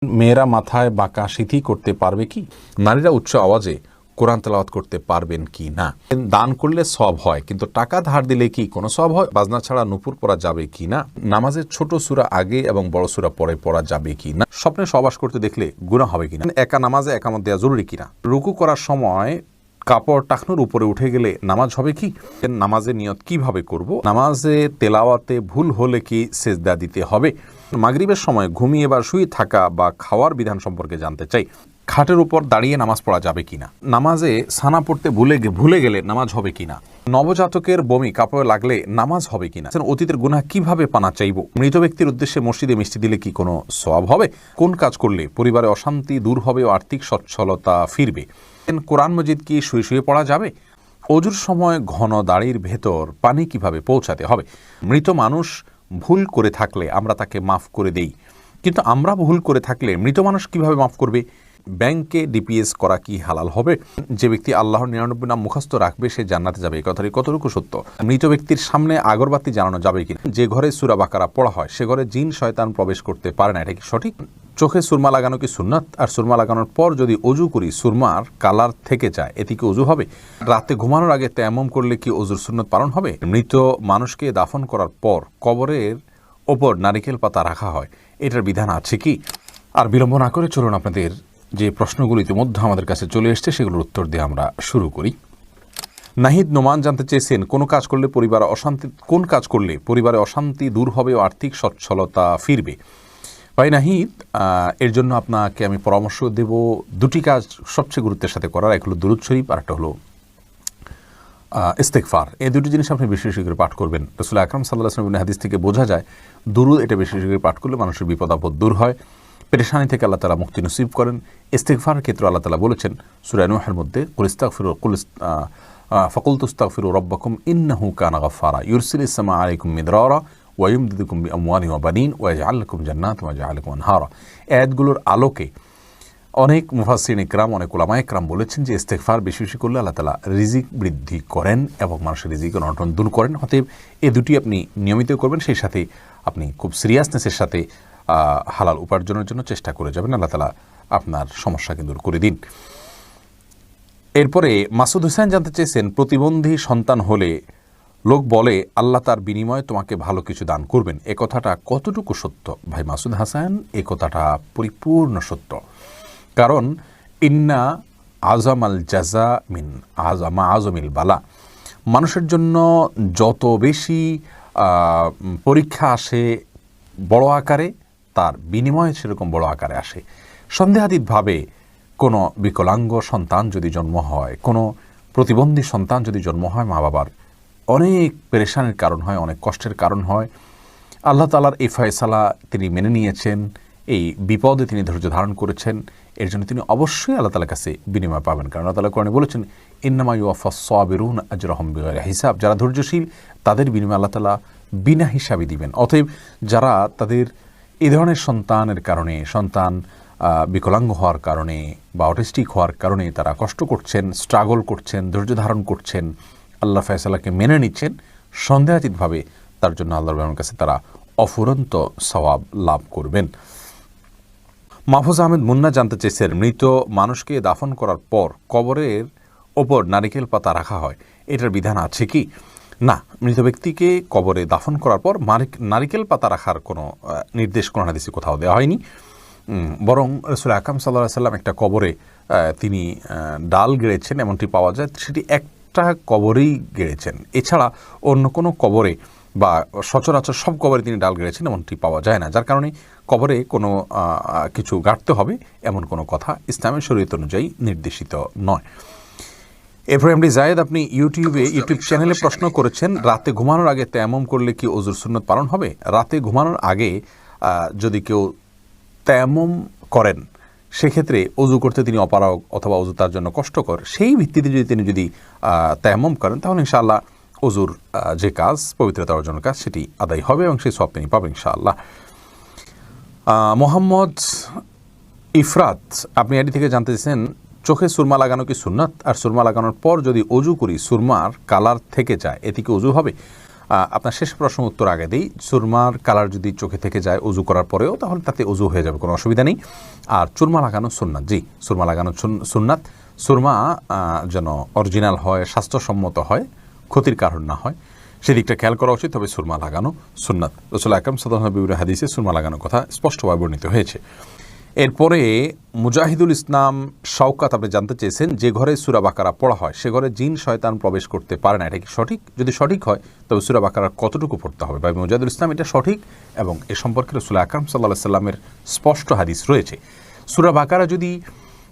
মেয়েরা মাথায় বাঁকা সিঁথি করতে পারবে কি? নারীরা উচ্চ আওয়াজে কোরআন তেলাওয়াত করতে পারবেন কি না? দান করলে সওয়াব হয়, কিন্তু টাকা ধার দিলে কি কোনো সওয়াব হয়? বাজনা ছাড়া নূপুর পরা যাবে কি না? নামাজের ছোট সূরা আগে এবং বড় সূরা পরে পড়া যাবে কি না? স্বপ্নে সহবাস করতে দেখলে গুনাহ হবে কিনা? একা নামাজে একামত দেওয়া জরুরি কিনা? রুকু করার সময় কাপড় টাকনুর উপরে উঠে গেলে নামাজ হবে কি? নামাজের নিয়ত কিভাবে করব? নামাজে তেলাওয়াতে ভুল হলে কি সেজদা দিতে হবে? মাগরিবের সময় ঘুমিয়ে বা শুয়ে থাকা বা খাওয়ার বিধান সম্পর্কে জানতে চাই। খাটের উপর দাঁড়িয়ে নামাজ পড়া যাবে কিনা? নামাজে সানা পড়তে ভুলে গেলে নামাজ হবে কিনা? নবজাতকের বমি কাপড়ে লাগলে নামাজ হবে কিনা? অতীতের গুনাহ কিভাবে পানা চাইব? মৃত ব্যক্তির উদ্দেশ্যে মসজিদে মিষ্টি দিলে কি কোনো সওয়াব হবে? কোন কাজ করলে পরিবারে অশান্তি দূর হবে ও আর্থিক সচ্ছলতা ফিরবে? কোরআন মজিদ কি শুয়ে শুয়ে পড়া যাবে? অজুর সময় ঘন দাড়ির ভেতর পানি কিভাবে পৌঁছাতে হবে? মৃত মানুষ ভুল করে থাকলে আমরা তাকে মাফ করে দেই, কিন্তু আমরা ভুল করে থাকলে মৃত মানুষ কিভাবে মাফ করবে? ব্যাংকে ডিপিএস করা কি হালাল হবে? যে ব্যক্তি আল্লাহর 99 নাম মুখস্থ রাখবে সে জান্নাতে যাবে, এই কথাটি কতটুকু সত্য? মৃত ব্যক্তির সামনে আগরবাতি জ্বালানো যাবে কিনা? যে ঘরে সূরা বাকারা পড়া হয় সে ঘরে জিন শয়তান প্রবেশ করতে পারে না, এটা কি সঠিক? চোখে সুরমা লাগানো কি সুন্নাত? আর সুরমা লাগানোর পর যদি অজু করি সুরমার কালার থেকে যায় এতে কি অজু হবে? রাতে ঘুমানোর আগে তায়াম্মুম করলে কি অজুর সুন্নত পালন হবে? মৃত মানুষকে দাফন করার পর কবরের ওপর নারিকেল পাতা রাখা হয়, এটার বিধান আছে কি? আর বিলম্ব না করে চলুন আপনাদের যে প্রশ্নগুলো ইতিমধ্যে আমাদের কাছে চলে এসছে সেগুলোর উত্তর দিয়ে আমরা শুরু করি। নাহিদ নোমান জানতে চেয়েছেন কোন কাজ করলে পরিবারে অশান্তি দূর হবে ও আর্থিক সচ্ছলতা ফিরবে? ভাই নাহিদ, এর জন্য আপনাকে আমি পরামর্শ দেব দুটি কাজ সবচেয়ে গুরুত্বের সাথে করার। এক হলো দুরূদ শরীফ আর একটা হলো ইস্তেগফার। এই দুটি জিনিস আপনি বেশি বেশি করে পাঠ করবেন। রাসূল আকরাম সাল্লাল্লাহু আলাইহি ওয়াসাল্লাম হাদিস থেকে বোঝা যায় দুরূদ এটা বেশি বেশি করে পাঠ করলে মানুষের বিপদ আপদ দূর হয়, পেরেশানি থেকে আল্লাহ তাআলা মুক্তি নসিব করেন। ইস্তেগফারের ক্ষেত্রে আল্লাহ তাআলা বলেছেন সূরা নূহের মধ্যে ফাকুলতু ইস্তাগফিরু রাব্বাকুম ইন্নাহু কানা গাফফারা ইউরসিলিস সামা আলাইকুম মিদরারা ওয়া ইউমদিদুকুম বিআমওয়ালিন ওয়া বানিন ওয়া ইয়াজআল লাকুম জান্নাতিন ওয়া ইয়াজআল লাকুম আনহারা। আয়াতগুলোর আলোকে অনেক মুফাসসিরিন ইকরাম, অনেক উলামা ইকরাম বলেছেন যে ইস্তেগফার বেশি বেশি করলে আল্লাহ তাআলা রিজিক বৃদ্ধি করেন এবং মানুষের রিজিক অনটন দূর করেন। অতএব এই দুটি আপনি নিয়মিত করবেন, সেই সাথে আপনি খুব সিরিয়াসনেসের সাথে হালাল উপার্জনের জন্য চেষ্টা করে যাবেন। আল্লাহ তাআলা আপনার সমস্যাকে দূর করে দিন। এরপরে মাসুদ হোসেন জানতে চেয়েছেন প্রতিবন্ধী সন্তান হলে লোক বলে আল্লাহ তার বিনিময়ে তোমাকে ভালো কিছু দান করবেন, এ কথাটা কতটুকু সত্য? ভাই মাসুদ হাসান, এ কথাটা পরিপূর্ণ সত্য। কারণ ইন্না আজামাল জাজা মিন আজমিল বালা, মানুষের জন্য যত বেশি পরীক্ষা আসে বড় আকারে, তার বিনিময়ে সেরকম বড় আকারে আসে। সন্দেহাতীতভাবে কোনো বিকলাঙ্গ সন্তান যদি জন্ম হয়, কোনো প্রতিবন্ধী সন্তান যদি জন্ম হয়, মা বাবার অনেক পেরেশানির কারণ হয়, অনেক কষ্টের কারণ হয়। আল্লাহ তাআলার এই ফয়সালা তিনি মেনে নিয়েছেন, এই বিপদে তিনি ধৈর্য ধারণ করেছেন, এর জন্য তিনি অবশ্যই আল্লাহ তাআলার কাছে বিনিময় পাবেন। কারণ আল্লাহ তাআলা কোরআনে বলেছেন ইন্নামা ইউওয়াফাস সাবিরুনা আজরাহুম বিগাইরি হিসাব, যারা ধৈর্যশীল তাদের বিনিময় আল্লাহ তাআলা বিনা হিসাবে দিবেন। অতএব যারা তাদের এই ধরনের সন্তানের কারণে, সন্তান বিকলাঙ্গ হওয়ার কারণে বা অটিস্টিক হওয়ার কারণে তারা কষ্ট করছেন, স্ট্রাগল করছেন, ধৈর্য ধারণ করছেন, আল্লাহ ফয়সালাকে মেনে নিচ্ছেন, সন্দেহাতীতভাবে তার জন্য আল্লাহর কাছে তারা অফুরন্ত সওয়াব লাভ করবেন। মাহফুজ আহমেদ মুন্না জানতে চেয়েছেন মৃত মানুষকে দাফন করার পর কবরের ওপর নারিকেল পাতা রাখা হয়, এটার বিধান আছে কি? না, মৃত ব্যক্তিকে কবরে দাফন করার পর নারিকেল পাতা রাখার কোনো নির্দেশ কোরআন হাদিসে কোথাও দেওয়া হয়নি। বরং রাসূল আকরাম সাল্লাল্লাহু আলাইহি ওয়াসাল্লাম একটা কবরে তিনি ডাল গেড়েছেন এমনটি পাওয়া যায়, সেটি একটা কবরেই গেড়েছেন। এছাড়া অন্য কোনো কবরে বা সচরাচর সব কবরে তিনি ডাল গেড়েছেন এমনটি পাওয়া যায় না, যার কারণে কবরে কোনো কিছু গাড়তে হবে এমন কোনো কথা ইসলামের শরীয়ত অনুযায়ী নির্দেশিত নয়। এফএমডি জায়েদ, আপনি ইউটিউব চ্যানেলে প্রশ্ন করেছেন রাতে ঘুমানোর আগে তায়াম্মুম করলে কি ওযুর সুন্নত পালন হবে? রাতে ঘুমানোর আগে যদি কেউ তায়াম্মুম করেন সেক্ষেত্রে অজু করতে তিনি অপারগ অথবা অজু তার জন্য কষ্টকর, সেই ভিত্তিতে তিনি যদি তায়াম্মুম করেন তাহলে ইনশাআল্লাহ অজুর যে কাজ, পবিত্রতা অর্জনের কাজ, সেটি আদায় হবে এবং সেই সওয়াব তিনি পাবেন ইনশাআল্লাহ। মোহাম্মদ ইফরাত, আপনি এটি থেকে জানতে চেয়েছেন চোখে সুরমা লাগানো কি সুন্নাত? আর সুরমা লাগানোর পর যদি অজু করি সুরমার কালার থেকে যায় এতে কি অজু হবে? আপনার শেষ প্রশ্ন উত্তর আগে দিই। সুরমার কালার যদি চোখে থেকে যায় অজু করার পরেও, তাহলে তাতে অজু হয়ে যাবে, কোনো অসুবিধা নেই। আর চুরমা লাগানো সুন্নাত, জি সুরমা লাগানো সুন্নাত। সুরমা যেন অরিজিনাল হয়, স্বাস্থ্যসম্মত হয়, ক্ষতির কারণ না হয়, সেদিকটা খেয়াল করা উচিত। তবে সুরমা লাগানো সুন্নাত। রাসূল আকরাম সাল্লাল্লাহু আলাইহি ওয়াসাল্লামের হাদিসে সুরমা লাগানোর কথা স্পষ্টভাবে বর্ণিত হয়েছে। এরপরে মুজাহিদুল ইসলাম শওকাত আপনি জানতে চেয়েছেন, যে ঘরে সূরা বাকারা পড়া হয় সে ঘরে জিন শয়তান প্রবেশ করতে পারে না, এটা কি সঠিক? যদি সঠিক হয় তবে সূরা বাকারা কতটুকু পড়তে হবে? ভাই মুজাহিদুল ইসলাম, এটা সঠিক এবং এ সম্পর্কে রাসূল আকরাম সাল্লাল্লাহু আলাইহি ওয়াসাল্লামের স্পষ্ট হাদিস রয়েছে। সূরা বাকারা যদি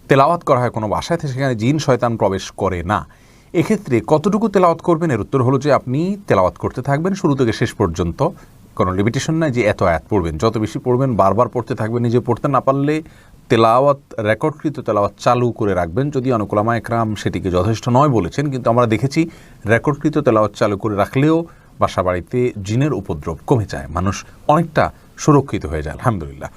তেলাওয়াত করা হয় কোনো বাসায়, সেখানে জিন শয়তান প্রবেশ করে না। এক্ষেত্রে কতটুকু তেলাওয়াত করবেন? এর উত্তর হলো যে আপনি তেলাওয়াত করতে থাকবেন শুরু থেকে শেষ পর্যন্ত, কোনো লিমিটেশন নাই যে এত আয়াত পড়বেন। যত বেশি পড়বেন, বারবার পড়তে থাকবেন। নিজে পড়তে না পারলে তেলাওয়াত, রেকর্ডকৃত তেলাওয়াত চালু করে রাখবেন। যদি অনেক উলামা একরাম সেটিকে যথেষ্ট নয় বলেছেন, কিন্তু আমরা দেখেছি রেকর্ডকৃত তেলাওয়াত চালু করে রাখলেও বাসা বাড়িতে জিনের উপদ্রব কমে যায়, মানুষ অনেকটা সুরক্ষিত হয়ে যায় আলহামদুলিল্লাহ।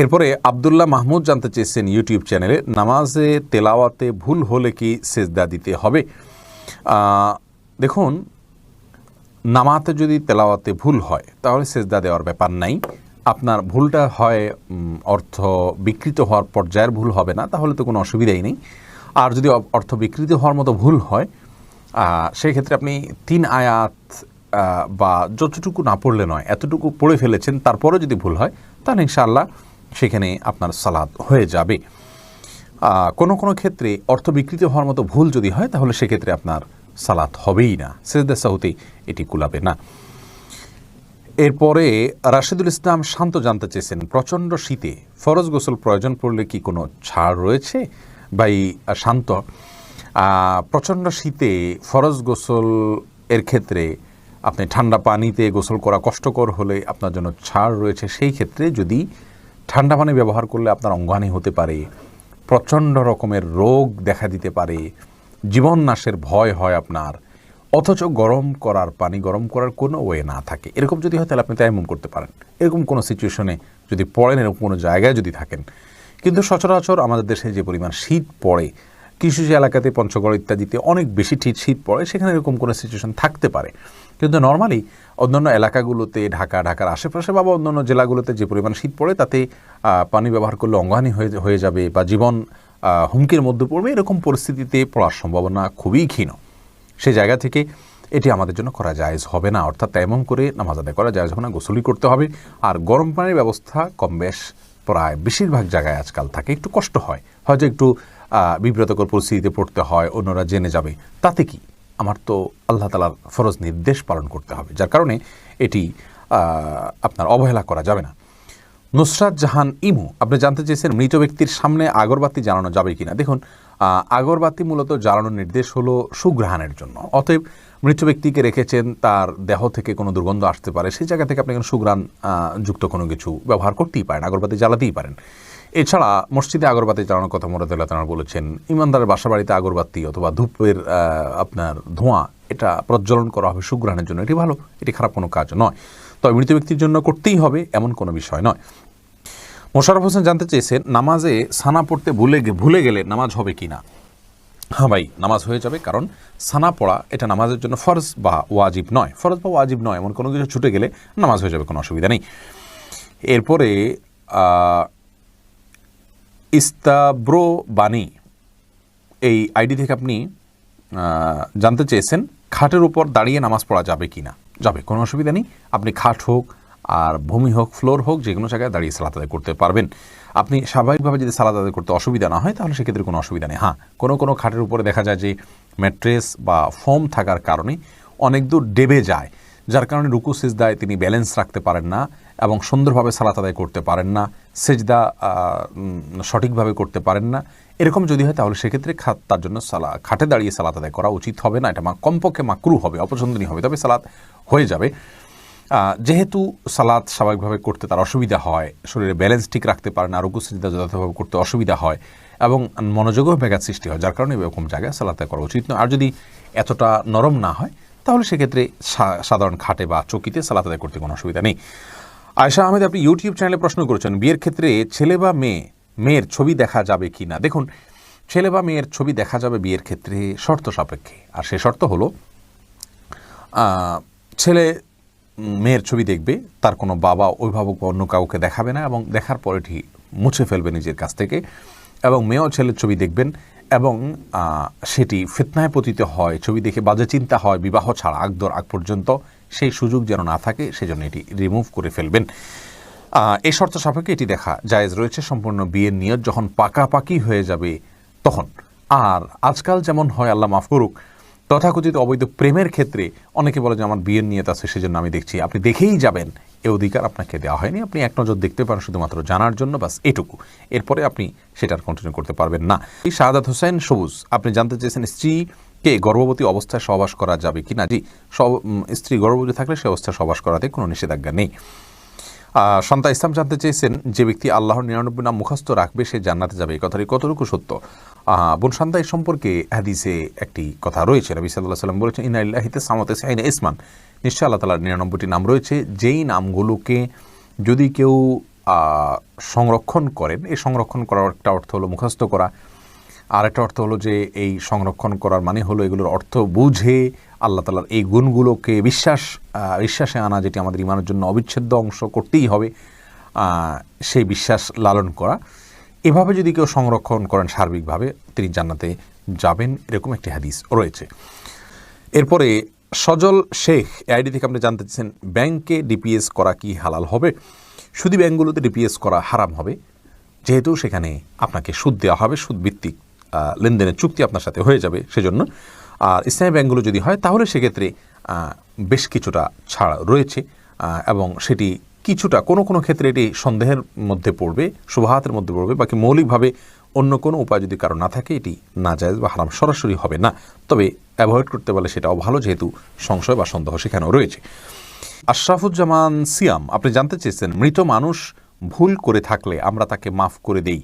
এরপরে আব্দুল্লাহ মাহমুদ জানতে চেয়েছেন ইউটিউব চ্যানেলে, নামাজে তেলাওয়াতে ভুল হলে কি সেজদা দিতে হবে? দেখুন, নামাতে যদি তেলাওয়াতে ভুল হয় তাহলে সেজদা দেওয়ার ব্যাপার নাই। আপনার ভুলটা হয় অর্থ বিকৃত হওয়ার পর্যায়ের ভুল হবে না, তাহলে তো কোনো অসুবিধাই নেই। আর যদি অর্থ বিকৃত হওয়ার মতো ভুল হয়, সেই ক্ষেত্রে আপনি 3 আয়াত বা যতটুকু না পড়লে নয় এতটুকু পড়ে ফেলেছেন, তারপরে যদি ভুল হয় তাহলে ইনশাআল্লাহ সেখানে আপনার সালাত হয়ে যাবে। কোনো কোনো ক্ষেত্রে অর্থ বিকৃত হওয়ার মতো ভুল যদি হয় তাহলে সেক্ষেত্রে আপনার সালাত হবেই না, সেজদা সাহুতে এটি কুলাবে না। এরপরে রাশেদুল ইসলাম শান্ত জানতে চেয়েছেন, প্রচণ্ড শীতে ফরজ গোসল প্রয়োজন পড়লে কি কোনো ছাড় রয়েছে? ভাই শান্ত, প্রচণ্ড শীতে ফরজ গোসল এর ক্ষেত্রে আপনি ঠান্ডা পানিতে গোসল করা কষ্টকর হলে আপনার জন্য ছাড় রয়েছে। সেই ক্ষেত্রে যদি ঠান্ডা পানি ব্যবহার করলে আপনার অঙ্গহানি হতে পারে, প্রচণ্ড রকমের রোগ দেখা দিতে পারে, জীবন নাশের ভয় হয় আপনার, অথচ গরম করার কোনো ওয়ে না থাকে, এরকম যদি হয় তাহলে আপনি তায়াম্মুম করতে পারেন। এরকম কোনো সিচুয়েশনে যদি পড়েন, এরকম কোনো জায়গায় যদি থাকেন। কিন্তু সচরাচর আমাদের দেশে যে পরিমাণ শীত পড়ে, কিছু যে এলাকাতে পঞ্চগড় ইত্যাদিতে অনেক বেশি শীত পড়ে, সেখানে এরকম কোনো সিচুয়েশন থাকতে পারে। কিন্তু নর্মালি অন্যান্য এলাকাগুলোতে, ঢাকার আশেপাশে বা অন্যান্য জেলাগুলোতে যে পরিমাণ শীত পড়ে, তাতে পানি ব্যবহার করলে অঙ্গহানি হয়ে যাবে বা জীবন হুমকির মধ্যে পড়বে, এরকম পরিস্থিতিতে পড়ার সম্ভাবনা খুবই ক্ষীণ। সেই জায়গা থেকে এটি আমাদের জন্য করা জায়েজ হবে না, অর্থাৎ তায়াম্মুম করে নামাজ আদায় করা জায়েজ হবে না, গোসলই করতে হবে। আর গরম পানির ব্যবস্থা কম বেশ প্রায় বেশিরভাগ জায়গায় আজকাল থাকে। একটু কষ্ট হয়, হয়তো একটু বিব্রতকর পরিস্থিতিতে পড়তে হয়, অন্যরা জেনে যাবে, তাতে কি? আমার তো আল্লাহ তাআলার ফরজ নির্দেশ পালন করতে হবে, যার কারণে এটি আপনার অবহেলা করা যাবে না। নুসরাত জাহান ইমু আপনি জানতে চেয়েছেন, মৃত ব্যক্তির সামনে আগরবাতি জ্বালানো যাবে কিনা? দেখুন, আগরবাতি মূলত জ্বালানোর নির্দেশ হলো সুঘ্রাণের জন্য। অতএব মৃত ব্যক্তিকে রেখেছেন, তার দেহ থেকে কোনো দুর্গন্ধ আসতে পারে, সেই জায়গা থেকে আপনি কোনো সুঘ্রাণ যুক্ত কোনো কিছু ব্যবহার করতেই পারেন, আগরবাতি জ্বালাতেই পারেন। এছাড়া মসজিদে আগরবাতি জ্বালানোর কথা মুরাদুল্লাহ তাআলা বলেছেন। ইমানদারের বাসা বাড়িতে আগরবাতি অথবা ধূপের আপনার ধোঁয়া, এটা প্রজ্বলন করা হবে সুঘ্রাণের জন্য, এটি ভালো, এটি খারাপ কোনো কাজ নয়। তবে মৃত ব্যক্তির জন্য করতেই হবে এমন কোনো বিষয় নয়। মোশাররফ হোসেন জানতে চেয়েছেন, নামাজে সানা পড়তে ভুলে গেলে নামাজ হবে কি না? হ্যাঁ ভাই, নামাজ হয়ে যাবে, কারণ সানা পড়া এটা নামাজের জন্য ফরজ বা ওয়াজিব নয়। ফরজ বা ওয়াজিব নয় এমন কোনো কিছু ছুটে গেলে নামাজ হয়ে যাবে, কোনো অসুবিধা নেই। এরপরে ইস্তাব্রো বাণী এই আইডি থেকে আপনি জানতে চেয়েছেন, খাটের উপর দাঁড়িয়ে নামাজ পড়া যাবে কি না? যাবে, কোনো অসুবিধা নেই। আপনি খাট হোক আর ভূমি হোক, ফ্লোর হোক, যে কোনো জায়গায় দাঁড়িয়ে সালাত আদায় করতে পারবেন। আপনি স্বাভাবিকভাবে যদি সালাত আদায় করতে অসুবিধা না হয় তাহলে সেক্ষেত্রে কোনো অসুবিধা নেই। হ্যাঁ, কোনো খাটের উপরে দেখা যায় যে ম্যাট্রেস বা ফোম থাকার কারণে অনেক দূর ডেবে যায়, যার কারণে রুকু সিজদায় তিনি ব্যালেন্স রাখতে পারেন না এবং সুন্দরভাবে সালাত আদায় করতে পারেন না, সেজদা সঠিকভাবে করতে পারেন না। এরকম যদি হয় তাহলে সেক্ষেত্রে তার জন্য খাটে দাঁড়িয়ে সালাত আদায় করা উচিত হবে না, এটা কমপক্ষে মাকরুহ হবে, অপছন্দনীয় হবে। তবে সালাত হয়ে যাবে। যেহেতু সালাত স্বাভাবিকভাবে করতে তার অসুবিধা হয়, শরীরে ব্যালেন্স ঠিক রাখতে পারে না, রুকু সিজদা যথাযথভাবে করতে অসুবিধা হয় এবং মনোযোগও ব্যাঘাত সৃষ্টি হয়, যার কারণে এরকম জায়গায় সালাত করা উচিত নয়। আর যদি এতটা নরম না হয় তাহলে সেক্ষেত্রে সাধারণ খাটে বা চকিতে সালাত আদায় করতে কোনো অসুবিধা নেই। আয়েশা আহমেদ আপনি ইউটিউব চ্যানেলে প্রশ্ন করেছেন, বিয়ের ক্ষেত্রে ছেলে বা মেয়ের ছবি দেখা যাবে কি না? দেখুন, ছেলে বা মেয়ের ছবি দেখা যাবে বিয়ের ক্ষেত্রে শর্ত সাপেক্ষে, আর সে শর্ত হলো ছেলে মেয়ের ছবি দেখবে, তার কোনো বাবা অভিভাবক বা অন্য কাউকে দেখাবে না এবং দেখার পর এটি মুছে ফেলবে নিজের কাছ থেকে। এবং মেয়েও ছেলের ছবি দেখবেন এবং সেটি ফিতনায় পতিত হয়, ছবি দেখে বাজে চিন্তা হয় বিবাহ ছাড়া আগ পর্যন্ত, সেই সুযোগ যেন না থাকে সেজন্য এটি রিমুভ করে ফেলবেন। এই শর্ত সাপেক্ষে এটি দেখা জায়েজ রয়েছে সম্পূর্ণ বিয়ের নিয়ত যখন পাকাপাকি হয়ে যাবে তখন। আর আজকাল যেমন হয়, আল্লাহ মাফ করুক, তথাকথিত অবৈধ প্রেমের ক্ষেত্রে অনেকে বলে যে আমার বিয়ের নিয়ত আছে সেজন্য আমি দেখছি, আপনি দেখেই যাবেন, এ অধিকার আপনাকে দেওয়া হয়নি। আপনি এক নজর দেখতে পারেন শুধুমাত্র জানার জন্য, বাস এটুকু। এরপরে আপনি সেটার কন্টিনিউ করতে পারবেন না। শাহাদাত হোসেন সবুজ, আপনি জানতে চেয়েছেন স্ত্রীকে গর্ভবতী অবস্থায় সহবাস করা যাবে কি না। জি, স্ত্রী গর্ভবতী থাকলে সে অবস্থায় সহবাস করাতে কোনো নিষেধাজ্ঞা নেই। সন্তা ইসলাম জানতে চেয়েছেন যে ব্যক্তি আল্লাহর 99 নাম মুখস্থ রাখবে সে জান্নাতে যাবে, এই কথাটি কতটুকু সত্য। বোন সন্তা এই সম্পর্কে হাদিসে একটি কথা রয়েছে, নবী সাল্লাল্লাহু আলাইহি ওয়াসাল্লাম বলেছেন ইন্না লিল্লাহি তিসআতাইনা ইসমান, নিশ্চয় আল্লাহ তাআলার 99টি নাম রয়েছে, যেই নামগুলোকে যদি কেউ সংরক্ষণ করেন, এই সংরক্ষণ করার একটা অর্থ হলো মুখস্থ করা, আর একটা অর্থ হলো যে এই সংরক্ষণ করার মানে হলো এগুলোর অর্থ বুঝে আল্লাহ তাআলার এই গুণগুলোকে বিশ্বাসে আনা, যেটি আমাদের ঈমানের জন্য অবিচ্ছেদ্য অংশ, করতেই হবে, সেই বিশ্বাস লালন করা। এভাবে যদি কেউ সংরক্ষণ করেন সার্বিকভাবে, তিনি জান্নাতে যাবেন, এরকম একটি হাদিস রয়েছে। এরপরে সজল শেখ আইডি থেকে আপনি জানতে চাচ্ছেন ব্যাংকে ডিপিএস করা কি হালাল হবে। সুদী ব্যাংকগুলোতে ডিপিএস করা হারাম হবে, যেহেতু সেখানে আপনাকে সুদ দেওয়া হবে, সুদভিত্তিক লেনদেনের চুক্তি আপনার সাথে হয়ে যাবে সেজন্য। আর ইসলামী ব্যাংকগুলো যদি হয় তাহলে সেক্ষেত্রে বেশ কিছুটা ছাড় রয়েছে এবং সেটি কিছুটা কোনো ক্ষেত্রে এটি সন্দেহের মধ্যে পড়বে, শুবহাতের মধ্যে পড়বে, বাকি মৌলিকভাবে অন্য কোনো উপায় যদি কারো না থাকে এটি নাজায়েজ বা হারাম সরাসরি হবে না, তবে অ্যাভয়েড করতে পারলে সেটাও ভালো, যেহেতু সংশয় বা সন্দেহ সেখানেও রয়েছে। আশরাফুজ্জামান সিয়াম, আপনি জানতে চেয়েছেন মৃত মানুষ ভুল করে থাকলে আমরা তাকে মাফ করে দেই,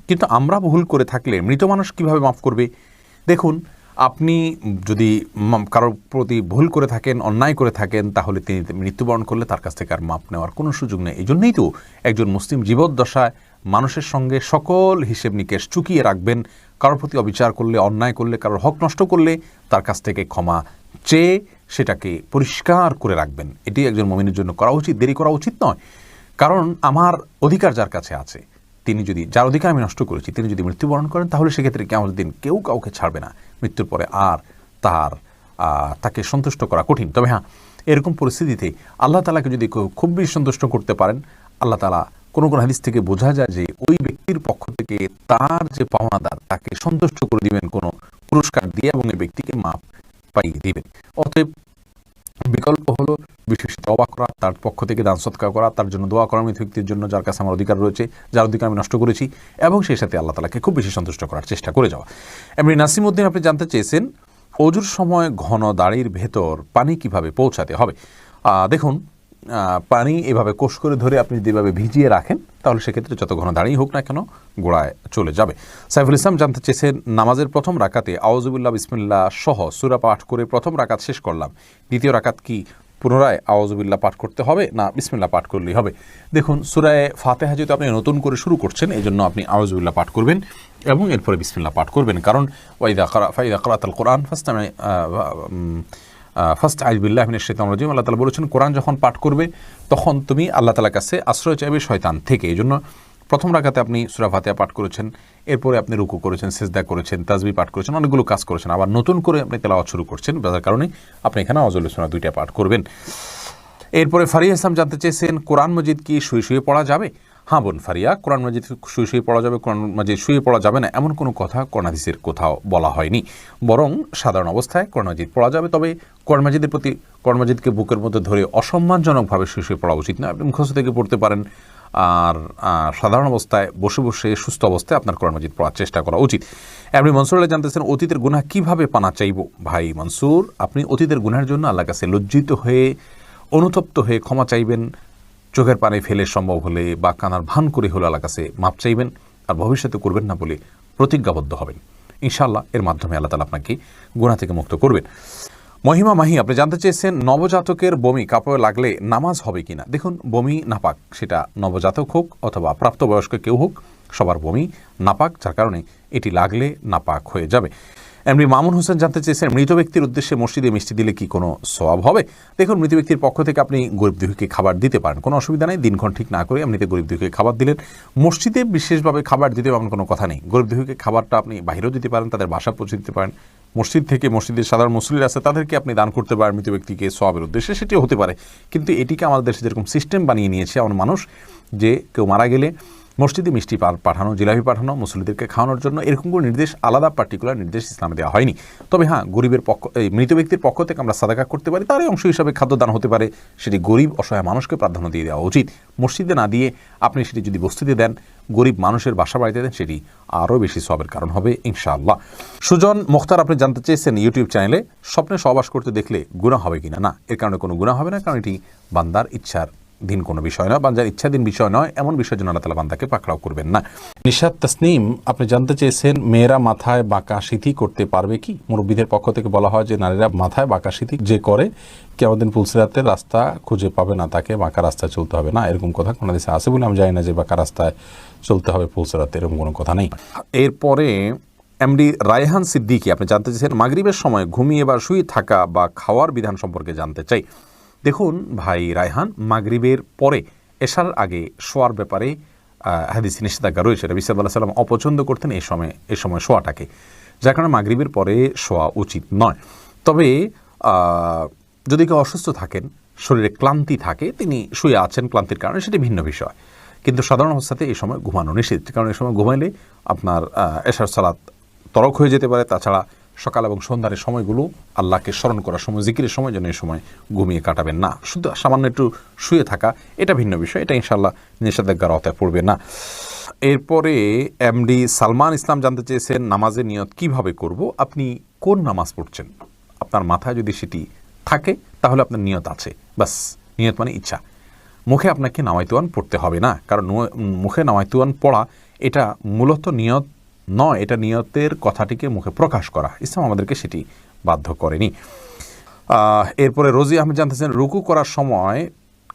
কিন্তু আমরা ভুল করে থাকলে মৃত মানুষ কিভাবে মাফ করবে। দেখুন, আপনি যদি কারোর প্রতি ভুল করে থাকেন, অন্যায় করে থাকেন, তাহলে তিনি মৃত্যুবরণ করলে তার কাছ থেকে আর মাপ নেওয়ার কোনো সুযোগ নেই। এই জন্যই তো একজন মুসলিম জীবদ্দশায় মানুষের সঙ্গে সকল হিসেব নিকেশ চুকিয়ে রাখবেন। কারোর প্রতি অবিচার করলে, অন্যায় করলে, কারোর হক নষ্ট করলে তার কাছ থেকে ক্ষমা চেয়ে সেটাকে পরিষ্কার করে রাখবেন। এটি একজন মুমিনের জন্য করা উচিত, দেরি করা উচিত নয়। কারণ আমার অধিকার যার কাছে আছে, তিনি যদি, যার অধিকার আমি নষ্ট করেছি, তিনি যদি মৃত্যুবরণ করেন তাহলে সেক্ষেত্রে কিয়ামতের দিন কেউ কাউকে ছাড়বে না। মৃত্যুর পরে আর তাকে সন্তুষ্ট করা কঠিন। তবে হ্যাঁ, এরকম পরিস্থিতিতে আল্লাহ তাআলাকে যদি খুব বেশি সন্তুষ্ট করতে পারেন, আল্লাহ তাআলা কোনো হাদিস থেকে বোঝা যায় যে ওই ব্যক্তির পক্ষ থেকে তার যে পাওনাদার তাকে সন্তুষ্ট করে দিবেন কোনো পুরস্কার দিয়ে, এবং এই ব্যক্তিকে মাপ পাইয়ে দিবেন। অতএব বিকল্প হলো বিশেষ তওবা করা, তার পক্ষ থেকে দান সদকা করা, তার জন্য দোয়া করা, মৃত ব্যক্তির জন্য যার কাছে আমার অধিকার রয়েছে, যার অধিকার আমি নষ্ট করেছি, এবং সেই সাথে আল্লাহ তাআলাকে খুব বেশি সন্তুষ্ট করার চেষ্টা করে যাওয়া। এমনি নাসিমউদ্দিন, আপনি জানতে চেয়েছেন অজুর সময় ঘন দাড়ির ভেতর পানি কিভাবে পৌঁছাতে হবে। দেখুন, পানি এভাবে কোষ করে ধরে আপনি যদি এভাবে ভিজিয়ে রাখেন তাহলে সেক্ষেত্রে যত ঘন দাঁড়িয়ে হোক না কেন গোড়ায় চলে যাবে। সাইফুল ইসলাম জানতে চেয়েছেন নামাজের প্রথম রাকাতে আউযুবিল্লাহ বিসমিল্লাহ সহ সূরা পাঠ করে প্রথম রাকাত শেষ করলাম, দ্বিতীয় রাকাত কি পুনরায় আউযুবিল্লাহ পাঠ করতে হবে না বিসমিল্লাহ পাঠ করলেই হবে? দেখুন, সূরা ফাতিহা যেহেতু আপনি নতুন করে শুরু করছেন, এই জন্য আপনি আউযুবিল্লাহ পাঠ করবেন এবং এরপরে বিসমিল্লাহ পাঠ করবেন। কারণ ফাইদা কারাতাল কোরআন ফাস্তাইয বিল্লাহি মিনাশ শাইতানির রাজিম, আল্লাহ তাআলা বলেছেন কোরআন যখন পাঠ করবে তখন তুমি আল্লাহ তাআলার কাছে আশ্রয় চাইবে শয়তান থেকে। এই জন্য প্রথম রাকাতে আপনি সূরা ফাতিহা পাঠ করেছেন, এরপরে আপনি রুকু করেছেন, সিজদা করেছেন, তাসবিহ পাঠ করেছেন, অনেকগুলো কাজ করেছেন, আবার নতুন করে আপনি তেলাওয়াত শুরু করছেন, যার কারণে আপনি এখানে আউযুল সূরা দুইটা পাঠ করবেন। এরপরে ফারিয়া ইসলাম জানতে চেয়েছেন কোরআন মাজিদ কি শুয়ে শুয়ে পড়া যাবে। হ্যাঁ বোন ফারিয়া, কোরআন মাজিদ শুয়ে শুয়ে পড়া যাবে, কোরআন মাজিদ শুয়ে পড়া যাবে না এমন কোনো কথা কোরআন হাদিসের কোথাও বলা হয়নি, বরং সাধারণ অবস্থায় কোরআন মাজিদ পড়া যাবে। তবে কোরআন মাজিদের প্রতি, কোরআন মাজিদকে বুকের মধ্যে ধরে অসম্মানজনকভাবে শুয়ে শুয়ে পড়া উচিত না। আপনি মুখস্থ থেকে পড়তে পারেন, আর সাধারণ অবস্থায় বসে বসে সুস্থ অবস্থায় আপনার কোরআন মাজিদ পড়ার চেষ্টা করা উচিত। আপনি মনসুর আল্লাহ জানতেছেন অতীতের গুনাহ কিভাবে পানা চাইব। ভাই মনসুর, আপনি অতীতের গুনাহের জন্য আল্লাহর কাছে লজ্জিত হয়ে, অনুতপ্ত হয়ে ক্ষমা চাইবেন, চোখের পানি ফেলে সম্ভব হলে বা কানার ভান করে হলে আল্লাহর কাছে মাপ চাইবেন, আর ভবিষ্যতে করবেন না বলে প্রতিজ্ঞাবদ্ধ হবেন। ইনশাআল্লাহ এর মাধ্যমে আল্লাহ তাআলা আপনাকে গুনাহ থেকে মুক্ত করবেন। মহিমা মাহি, আপনি জানতে চেয়েছেন নবজাতকের বমি কাপড়ে লাগলে নামাজ হবে কিনা। দেখুন, বমি নাপাক, সেটা নবজাতক হোক অথবা প্রাপ্তবয়স্ক কেউ হোক, সবার বমি নাপাক, যার কারণে এটি লাগলে নাপাক হয়ে যাবে। এমনি মামুন হোসেন জানতে চেয়েছেন, মৃত ব্যক্তির উদ্দেশ্যে মসজিদে মিষ্টি দিলে কি কোনো সওয়াব হবে? দেখুন, মৃত ব্যক্তির পক্ষ থেকে আপনি গরিব দুঃখীকে খাবার দিতে পারেন, কোনো অসুবিধা নেই। দিনক্ষণ ঠিক না করে এমনিতে গরিব দুঃখীকে খাবার দিলেন। মসজিদে বিশেষভাবে খাবার দিতে এমন কোনো কথা নেই। গরিব দুঃখীকে খাবারটা আপনি বাইরেও দিতে পারেন, তাদের বাসা পৌঁছে দিতে পারেন। মসজিদ থেকে, মসজিদের সাধারণ মুসল্লিরা আছে তাদেরকে আপনি দান করতে পারেন মৃত ব্যক্তিকে সওয়াবের উদ্দেশ্যে, সেটিও হতে পারে। কিন্তু এটিকে আমাদের দেশে যেরকম সিস্টেম বানিয়ে নিয়েছে এমন মানুষ, যে কেউ মারা গেলে মসজিদে মিষ্টি পাঠানো, জিলাপি পাঠানো, মুসল্লিদেরকে খাওয়ানোর জন্য, এরকম কোনো নির্দেশ, আলাদা পার্টিকুলার নির্দেশ ইসলামে দেওয়া হয়নি। তবে হ্যাঁ, গরিবের পক্ষ, মৃত ব্যক্তির পক্ষ থেকে আমরা সাদাকা করতে পারি, তারই অংশ হিসাবে খাদ্যদান হতে পারে। সেটি গরিব অসহায় মানুষকে প্রাধান্য দিয়ে দেওয়া উচিত। মসজিদে না দিয়ে আপনি সেটি যদি বস্তিতে দেন, গরিব মানুষের বাসা বাড়িতে দেন, সেটি আরও বেশি সওয়াবের কারণ হবে ইনশাআল্লাহ। সুজন মুখতার আপনি জানতে চেয়েছেন ইউটিউব চ্যানেলে, স্বপ্নে সহবাস করতে দেখলে গুনাহ হবে কিনা? না, এর কারণে কোনো গুনাহ হবে না, কারণ এটি বান্দার ইচ্ছার দিন কোনো বিষয় নয়, বান্দার ইচ্ছাধীন বিষয় নয়, এমন বিষয়ের জন্য আল্লাহ তাআলা বান্দাকে পাকড়াও করবেন না। নিশাত তাসনিম আপনি জানতে চেয়েছেন, মেয়েরা মাথায় বাঁকা সিঁথি করতে পারবে কি? মুরব্বীদের পক্ষ থেকে বলা হয় যে নারীরা মাথায় বাঁকা সিঁথি যে করে, কিয়ামতের দিন পুলসিরাতের রাস্তা খুঁজে পাবে না, তাকে বাঁকা রাস্তায় চলতে হবে না, এরকম কথা কোনো দেশে আছে বলে আমি জানি না যে বাঁকা রাস্তায় চলতে হবে পুলসিরাতে, এরকম কোনো কথা নেই। এরপরে এমডি রায়হান সিদ্দিকী আপনি জানতে চেয়েছেন, মাগরিবের সময় ঘুমিয়ে বা শুয়ে থাকা বা খাওয়ার বিধান সম্পর্কে জানতে চাই। দেখুন ভাই রায়হান, মাগরিবের পরে এশার আগে শোয়ার ব্যাপারে হাদিসে নিষেধাজ্ঞা রয়েছে। নবী সাল্লাল্লাহু আলাইহি ওয়াসাল্লাম অপছন্দ করতেন এই সময় শোয়াটাকে, যার কারণে মাগরিবের পরে শোয়া উচিত নয়। তবে যদি কেউ অসুস্থ থাকেন, শরীরে ক্লান্তি থাকে, তিনি শুয়ে আছেন ক্লান্তির কারণে, সেটি ভিন্ন বিষয়। কিন্তু সাধারণ অবস্থাতে এই সময় ঘুমানো নিষেধ, কারণ এই সময় ঘুমাইলে আপনার এশার সালাত তরক হয়ে যেতে পারে। তাছাড়া সকাল এবং সন্ধ্যার সময়গুলো আল্লাহকে স্মরণ করার সময়, জিকিরের সময়, যেন এই সময় ঘুমিয়ে কাটাবেন না। শুধু সামান্য একটু শুয়ে থাকা, এটা ভিন্ন বিষয়, এটা ইনশাআল্লাহ নিষেধাজ্ঞার আওতায় পড়বে না। এরপরে এমডি সালমান ইসলাম জানতে চেয়েছেন, নামাজের নিয়ত কিভাবে করব? আপনি কোন নামাজ পড়ছেন, আপনার মাথায় যদি সেটি থাকে তাহলে আপনার নিয়ত আছে, বাস। নিয়ত মানে ইচ্ছা। মুখে আপনাকে নামাইতুয়ান পড়তে হবে না, কারণ মুখে নামাইতুয়ান পড়া এটা মূলত নিয়ত নয়, এটা নিয়তের কথাটিকে মুখে প্রকাশ করা। ইসলাম আমাদেরকে সেটি বাধ্য করেনি। এরপরে রোজি আহমেদ জানতেছেন, রুকু করার সময়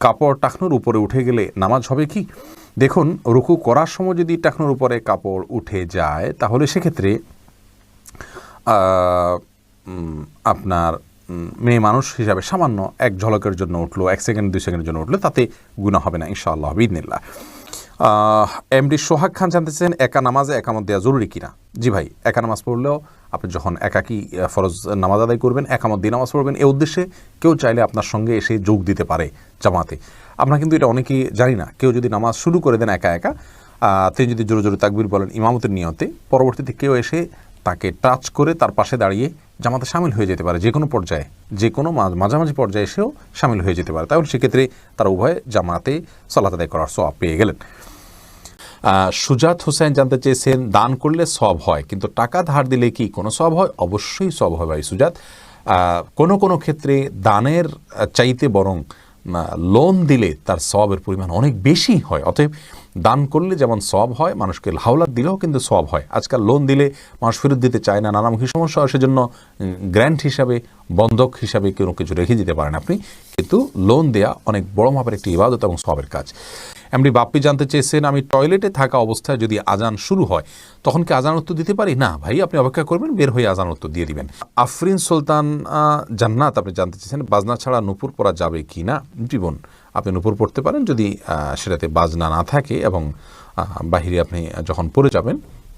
কাপড় টাকনুর উপরে উঠে গেলে নামাজ হবে কি? দেখুন, রুকু করার সময় যদি টাকনুর উপরে কাপড় উঠে যায়, তাহলে সেক্ষেত্রে আপনার মেয়ে মানুষ হিসাবে সামান্য এক ঝলকের জন্য উঠলো, 1 সেকেন্ড 2 সেকেন্ডের জন্য উঠলো, তাতে গুনাহ হবে না ইনশাআল্লাহ বিইذনিল্লাহ। এমডি সোহাগ খান জানতেছেন, একা নামাজে একামত দেওয়া জরুরি কিনা? জি ভাই, একা নামাজ পড়লেও আপনি যখন একাকী ফরজ নামাজ আদায় করবেন, একামত দিয়ে নামাজ পড়বেন, এ উদ্দেশ্যে কেউ চাইলে আপনার সঙ্গে এসে যোগ দিতে পারে জামাতে। আমরা কিন্তু এটা অনেকেই জানি না। কেউ যদি নামাজ শুরু করে দেন একা একা, তিনি যদি জোরে জোরে তাকবীর বলেন ইমামতের নিয়তে, পরবর্তীতে কেউ এসে তাকে টাচ করে তার পাশে দাঁড়িয়ে জামাতে শামিল হয়ে যেতে পারে, যে কোনো পর্যায়ে, যে কোনো মাঝামাঝি পর্যায়ে এসেও শামিল হয়ে যেতে পারে। তাহলে সেক্ষেত্রে তারা উভয়ে জামাতে সালাত আদায় করার সওয়াব পেয়ে গেলেন। সুজাত হোসেন জানতে চেয়েছেন, দান করলে সওয়াব হয়, কিন্তু টাকা ধার দিলে কি কোনো সওয়াব হয়? অবশ্যই সওয়াব হয় ভাই সুজাত। কোনো ক্ষেত্রে দানের চাইতে বরং লোন দিলে তার সওয়াবের পরিমাণ অনেক বেশি হয়। অতএব দান করলে যেমন সওয়াব হয়, মানুষকে হাওলাত দিলেও কিন্তু সওয়াব হয়। আজকাল লোন দিলে মানুষ ফেরত দিতে চায় না, নানামুখী সমস্যা হয়, সেজন্য গ্র্যান্ট হিসাবে, বন্ধক হিসাবে কোনো কিছু রেখে দিতে পারেন আপনি। কিন্তু লোন দেয়া অনেক বড় মাপের একটি ইবাদত এবং সওয়াবের কাজ। এমনি বাপ্পি জানতে চেয়েছেন, আমি টয়লেটে থাকা অবস্থায় যদি আজান শুরু হয় তখন কি আজান উত্তর দিতে পারি? না ভাই, আপনি অপেক্ষা করবেন, বের হয়ে আজান উত্তর দিয়ে দিবেন। আফরিন সুলতান জান্নাত আপনি জানতে চেয়েছেন, বাজনা ছাড়া নূপুর পরা যাবে কি না? জীবন আপনি নূপুর পড়তে পারেন, যদি সেটাতে বাজনা না থাকে এবং বাহিরে আপনি যখন পড়ে যাবেন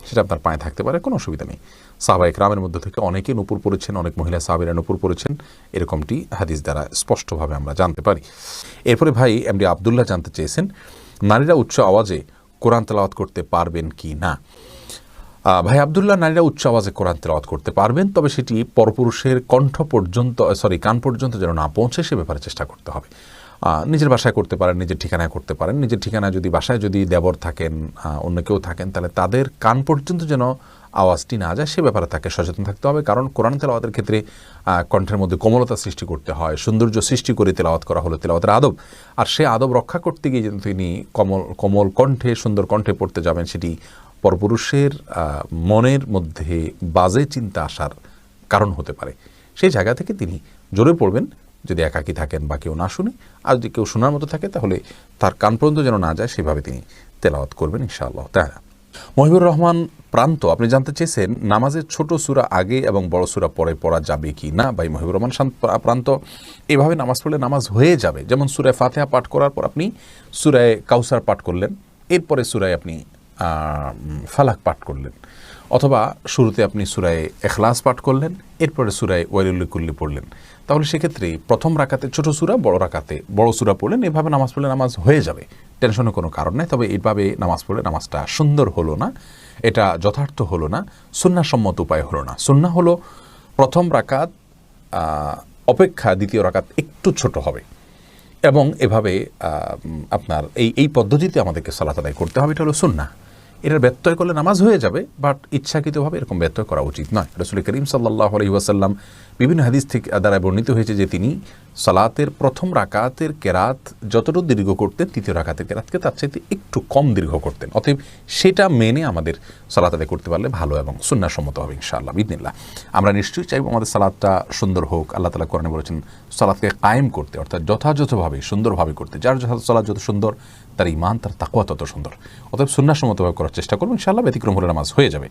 সেটা আপনার পায়ে থাকতে পারে, কোনো অসুবিধা নেই। সাহাবা ইকরামের মধ্যে থেকে অনেকে নূপুর পড়েছেন, অনেক মহিলা সাহাবীরা নূপুর পড়েছেন, এরকমটি হাদিস দ্বারা স্পষ্টভাবে আমরা জানতে পারি। এরপরে ভাই এমডি আবদুল্লাহ জানতে চেয়েছেন, নারীরা উচ্চ আওয়াজে কোরআন তেলাওয়াত করতে পারবেন কি না? ভাই আবদুল্লাহ, নারীরা উচ্চ আওয়াজে কোরআন তেলাওয়াত করতে পারবেন, তবে সেটি পরপুরুষের কান পর্যন্ত যেন না পৌঁছে, সে ব্যাপারে চেষ্টা করতে হবে। নিজের বাসায় করতে পারেন, নিজের ঠিকানায় করতে পারেন। নিজের ঠিকানায় যদি, বাসায় যদি দেবর থাকেন, অন্য কেউ থাকেন, তাহলে তাদের কান পর্যন্ত যেন আওয়াজটি না যায়, সে ব্যাপারে তাকে সচেতন থাকতে হবে। কারণ কোরআন তেলাওয়াতের ক্ষেত্রে কণ্ঠের মধ্যে কোমলতা সৃষ্টি করতে হয়, সৌন্দর্য সৃষ্টি করে তেলাওয়াত করা হলো তেলাওয়াতের আদব। আর সে আদব রক্ষা করতে গিয়ে যেন তিনি কোমল কণ্ঠে, সুন্দর কণ্ঠে পড়তে যাবেন, সেটি পরপুরুষের মনের মধ্যে বাজে চিন্তা আসার কারণ হতে পারে। সেই জায়গা থেকে তিনি জোরে পড়বেন, যদি একাকী থাকেন বা কেউ না শুনে। আর যদি কেউ শোনার মতো থাকে তাহলে তার কান পর্যন্ত যেন না যায়, সেভাবে তিনি তেলাওয়াত করবেন ইনশাআল্লাহ তাআলা। মহিবুর রহমান প্রান্ত, আপনি জানতে চেয়েছেন নামাজের ছোট সূরা আগে এবং বড় সূরা পরে পড়া যাবে কি না। ভাই মহিবুর রহমান প্রান্ত, এভাবে নামাজ পড়লে নামাজ হয়ে যাবে। যেমন সূরায়ে ফাতিহা পাঠ করার পর আপনি সূরায়ে কাউসার পাঠ করলেন, এরপরে সূরায় আপনি ফালাক পাঠ করলেন, অথবা শুরুতে আপনি সূরায়ে ইখলাস পাঠ করলেন, এরপরে সূরায়ে ওয়াইলুল লিকুল্লি পড়লেন। তাহলে সেক্ষেত্রে প্রথম রাকাতে ছোট সূরা, বড় রাকাতে বড় সূরা পড়লেন। এভাবে নামাজ পড়লে নামাজ হয়ে যাবে, টেনশনের কোনো কারণ নেই। তবে এইভাবে নামাজ পড়লে নামাজটা সুন্দর হলো না, এটা যথার্থ হলো না, সুন্নাহসম্মত উপায় হলো না। সুন্নাহ হলো প্রথম রাকাত অপেক্ষা দ্বিতীয় রাকাত একটু ছোট হবে, এবং এভাবে আপনার এই পদ্ধতিতে আমাদেরকে সালাত আদায় করতে হবে। এটা হলো সুন্নাহ। এটার ব্যত্যয় করলে নামাজ হয়ে যাবে, বাট ইচ্ছাকৃতভাবে এরকম ব্যত্যয় করা উচিত নয়। রাসূল করিম সাল্লাল্লাহু আলাইহি ওয়াসাল্লাম বিভিন্ন হাদিস থেকে দ্বারা বর্ণিত হয়েছে যে তিনি সালাতের প্রথম রাকাতের কেরাত যতটুকু দীর্ঘ করতেন, তৃতীয় রাকাতের কেরাতকে তার চাইতে একটু কম দীর্ঘ করতেন। অতএব সেটা মেনে আমাদের সালাত আদায় করতে পারলে ভালো এবং সুন্নাহসম্মত হবে ইনশাআল্লাহ বিইذনিল্লাহ। আমরা নিশ্চয়ই চাইব আমাদের সালাতটা সুন্দর হোক। আল্লাহ তাআলা কোরআনে বলেছেন সালাতকে কায়েম করতে, অর্থাৎ যথাযথভাবে সুন্দরভাবে করতে। যার সালাত যত সুন্দর, তার ঈমান, তার তাকওয়া তত সুন্দর। অতএব সুন্নাহসম্মতভাবে করার চেষ্টা করব ইনশাআল্লাহ। ব্যতিক্রম হলে নামাজ হয়ে যাবে।